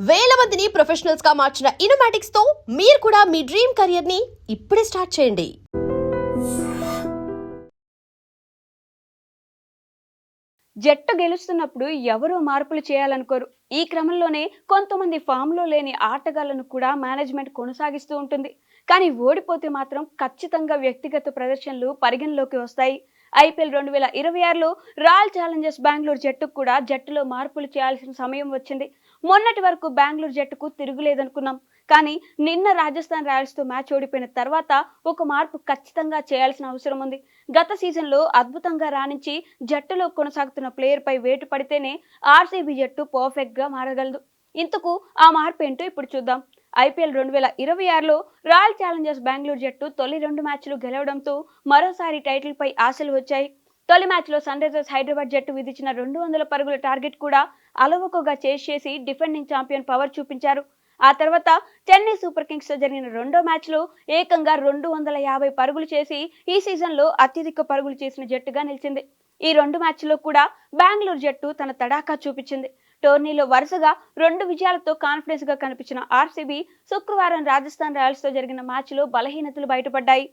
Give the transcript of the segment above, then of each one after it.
వేల మందిని ప్రొఫెషనల్స్ గా మార్చిన ఇనోమాటిక్స్ తో మీరు కూడా మీ డ్రీమ్ కెరియర్ ని ఇప్పుడే స్టార్ట్ చేయండి. జట్టు గెలుస్తున్నప్పుడు ఎవరూ మార్పులు చేయాలనుకోరు. ఈ క్రమంలోనే కొంతమంది ఫామ్లో లేని ఆటగాళ్లను కూడా మేనేజ్మెంట్ కొనసాగిస్తూ ఉంటుంది. కానీ ఓడిపోతే మాత్రం ఖచ్చితంగా వ్యక్తిగత ప్రదర్శనలు పరిగణలోకి వస్తాయి. ఐపీఎల్ 2026లో రాయల్ ఛాలెంజర్స్ బెంగళూరు జట్టుకు కూడా జట్టులో మార్పులు చేయాల్సిన సమయం వచ్చింది. మొన్నటి వరకు బెంగళూరు జట్టుకు తిరుగులేదనుకున్నాం. కానీ నిన్న రాజస్థాన్ రాయల్స్తో మ్యాచ్ ఓడిపోయిన తర్వాత ఒక మార్పు ఖచ్చితంగా చేయాల్సిన అవసరం ఉంది. గత సీజన్లో అద్భుతంగా రాణించి జట్టులో కొనసాగుతున్న ప్లేయర్పై వేటు పడితేనే ఆర్సీబీ జట్టు పర్ఫెక్ట్గా మారగలదు. ఇంతకు ఆ మార్పు ఏంటో ఇప్పుడు చూద్దాం. ఐపీఎల్ 2026లో రాయల్ ఛాలెంజర్స్ బెంగళూరు జట్టు తొలి 2 మ్యాచ్లు గెలవడంతో మరోసారి టైటిల్పై ఆశలు వచ్చాయి. తొలి మ్యాచ్లో సన్ రైజర్స్ హైదరాబాద్ జట్టు విధించిన 200 పరుగుల టార్గెట్ కూడా అలవోకగా చేసి డిఫెండింగ్ ఛాంపియన్ పవర్ చూపించారు. ఆ తర్వాత చెన్నై సూపర్ కింగ్స్ తో జరిగిన రెండో మ్యాచ్లో ఏకంగా 250 పరుగులు చేసి ఈ సీజన్లో అత్యధిక పరుగులు చేసిన జట్టుగా నిలిచింది. ఈ 2 మ్యాచ్ల్లో కూడా బెంగళూరు జట్టు తన తడాకా చూపించింది. టోర్నీలో వరుసగా 2 విజయాలతో కాన్ఫిడెన్స్ గా కనిపించిన ఆర్సీబీ శుక్రవారం రాజస్థాన్ రాయల్స్ తో జరిగిన మ్యాచ్లో బలహీనతలు బయటపడ్డాయి.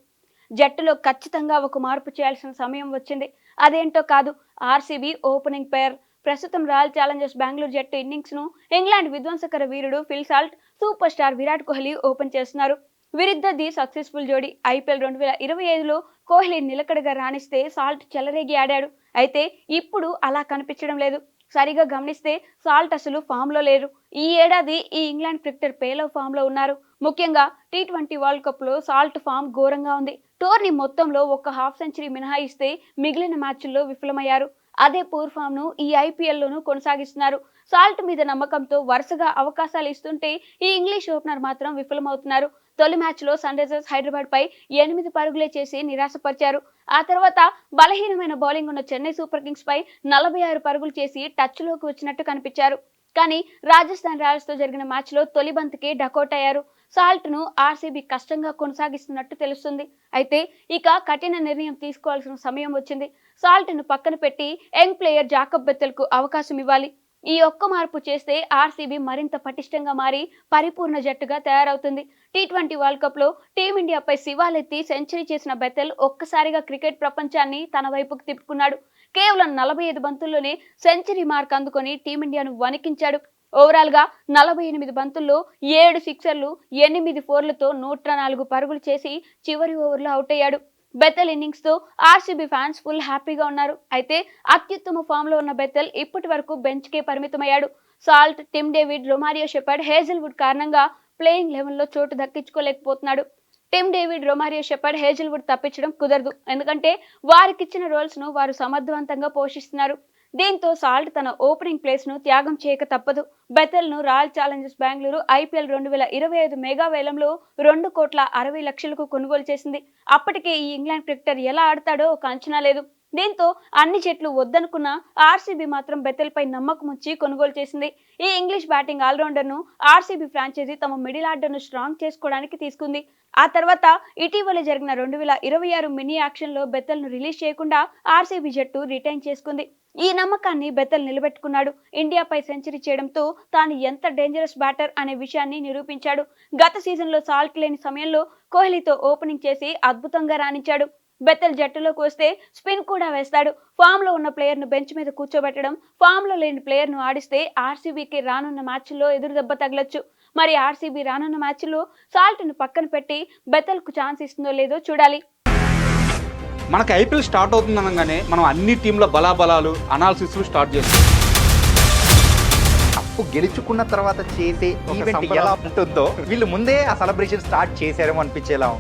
జట్టులో ఖచ్చితంగా ఒక మార్పు చేయాల్సిన సమయం వచ్చింది. అదేంటో కాదు, ఆర్సీబీ ఓపెనింగ్ పేర్. ప్రస్తుతం రాయల్ ఛాలెంజర్స్ బెంగళూరు జట్టు ఇన్నింగ్స్ ను ఇంగ్లాండ్ విధ్వంసకర వీరుడు Phil Salt, super star Virat Kohli open చేస్తున్నారు. వీరిద్దరిది సక్సెస్ఫుల్ జోడీ. ఐపీఎల్ 2025లో కోహ్లీ నిలకడగా రాణిస్తే సాల్ట్ చెలరేగి ఆడాడు. అయితే ఇప్పుడు అలా కనిపించడం లేదు. సరిగా గమనిస్తే సాల్ట్ అసలు ఫామ్ లో లేరు. ఈ ఏడాది ఈ ఇంగ్లాండ్ క్రికెటర్ పేలవ్ ఫామ్ లో ఉన్నారు. ముఖ్యంగా టీ20 వరల్డ్ కప్ లో సాల్ట్ ఫామ్ ఘోరంగా ఉంది. టోర్నీ మొత్తంలో ఒక హాఫ్ సెంచరీ మినహాయిస్తే మిగిలిన మ్యాచ్ల్లో విఫలమయ్యారు. అదే పూర్ ఫామ్ ను ఈ ఐపీఎల్లోనూ కొనసాగిస్తున్నారు. సాల్ట్ మీద నమ్మకంతో వరుసగా అవకాశాలు ఇస్తుంటే ఈ ఇంగ్లీష్ ఓపెనర్ మాత్రం విఫలమవుతున్నారు. తొలి మ్యాచ్లో సన్ రైజర్స్ హైదరాబాద్ పై 8 పరుగులే చేసి నిరాశపరిచారు. ఆ తర్వాత బలహీనమైన బౌలింగ్ ఉన్న చెన్నై సూపర్ కింగ్స్ పై 46 పరుగులు చేసి టచ్ లోకి వచ్చినట్టు కనిపించారు. కానీ రాజస్థాన్ రాయల్స్ తో జరిగిన మ్యాచ్లో తొలి బంతికే డకౌట్ అయ్యారు. సాల్ట్ ను ఆర్సీబీ కష్టంగా కొనసాగిస్తున్నట్టు తెలుస్తుంది. అయితే ఇక కఠిన నిర్ణయం తీసుకోవాల్సిన సమయం వచ్చింది. సాల్ట్ ను పక్కన పెట్టి యంగ్ ప్లేయర్ జాకబ్ బెత్తెల్ కు అవకాశం ఇవ్వాలి. ఈ ఒక్క మార్పు చేస్తే ఆర్సీబీ మరింత పటిష్టంగా మారి పరిపూర్ణ జట్టుగా తయారవుతుంది. టీ20 వరల్డ్ కప్ లో టీమిండియాపై శివాలెత్తి సెంచరీ చేసిన బెత్తెల్ ఒక్కసారిగా క్రికెట్ ప్రపంచాన్ని తన వైపుకు తిప్పుకున్నాడు. కేవలం 45 బంతుల్లోనే సెంచరీ మార్క్ అందుకొని టీమిండియాను వణికించాడు. ఓవరాల్ గా 48 బంతుల్లో 7 సిక్సర్లు, 8 ఫోర్లతో 104 పరుగులు చేసి చివరి ఓవర్లో అవుట్ అయ్యాడు. బెత్తెల్ ఇన్నింగ్స్ తో ఆర్సీబీ ఫ్యాన్స్ ఫుల్ హ్యాపీగా ఉన్నారు. అయితే అత్యుత్తమ ఫామ్ లో ఉన్న బెత్తెల్ ఇప్పటి వరకు బెంచ్ కే పరిమితమయ్యాడు. Salt, Tim David, Romario Shepherd, Hazlewood కారణంగా ప్లేయింగ్ 11లో చోటు దక్కించుకోలేకపోతున్నాడు. Tim David, Romario Shepherd, Hazlewood తప్పించడం కుదరదు. ఎందుకంటే వారికిచ్చిన రోల్స్ ను వారు సమర్థవంతంగా పోషిస్తున్నారు. దీంతో సాల్ట్ తన ఓపెనింగ్ ప్లేస్ ను త్యాగం చేయక తప్పదు. బెత్తెల్ ను royal Challengers Bengaluru IPL 2025 mega వేలంలో 2,60,00,000కు కొనుగోలు చేసింది. అప్పటికే ఈ ఇంగ్లాండ్ క్రికెటర్ ఎలా ఆడతాడో ఒక అంచనా లేదు. దీంతో అన్ని జట్లు వద్దనుకున్న ఆర్సీబీ మాత్రం బెత్తెల్ పై నమ్మకం ఉంచి కొనుగోలు చేసింది. ఈ ఇంగ్లీష్ బ్యాటింగ్ ఆల్రౌండర్ ను ఆర్సీబీ ఫ్రాంచైజీ తమ మిడిల్ ఆర్డర్ ను స్ట్రాంగ్ చేసుకోవడానికి తీసుకుంది. ఆ తర్వాత ఇటీవల జరిగిన 2026 మినీ యాక్షన్ లో బెత్తెల్ ను రిలీజ్ చేయకుండా ఆర్సీబీ జట్టు రిటైన్ చేసుకుంది. ఈ నమ్మకాన్ని బెత్తెల్ నిలబెట్టుకున్నాడు. ఇండియాపై సెంచరీ చేయడంతో తాను ఎంత డేంజరస్ బ్యాటర్ అనే విషయాన్ని నిరూపించాడు. గత సీజన్లో సాల్ట్ లేని సమయంలో కోహ్లీతో ఓపెనింగ్ చేసి అద్భుతంగా రాణించాడు. బెత్తెల్ జట్టులోకి వస్తే స్పిన్ కూడా వేస్తాడు. ఫామ్ లో ఉన్న ప్లేయర్ ను బెంచ్ మీద కూర్చోబెట్టడం, ఫామ్ లో లేని ప్లేయర్ ను ఆడిస్తే ఆర్సీబీకి రానున్న మ్యాచ్ల్లో ఎదురు దెబ్బ తగలొచ్చు. మరి ఆర్సీబీ రానున్న మ్యాచ్లో సాల్ట్ ను పక్కన పెట్టి బెత్తెల్ కు ఛాన్స్ ఇస్తుందో లేదో చూడాలి. మనకి ఐపీఎల్ స్టార్ట్ అవుతుంది అనగానే మనం అన్ని టీంల బలాబలాలు అనాలిసిస్ స్టార్ట్ చేస్తాం. కప్పు గెలుచుకున్న తర్వాత చేసే ఈవెంట్ ఎలా ఉంటుందో వీళ్ళు ముందే ఆ సెలబ్రేషన్ స్టార్ట్ చేశారేమో అనిపించేలా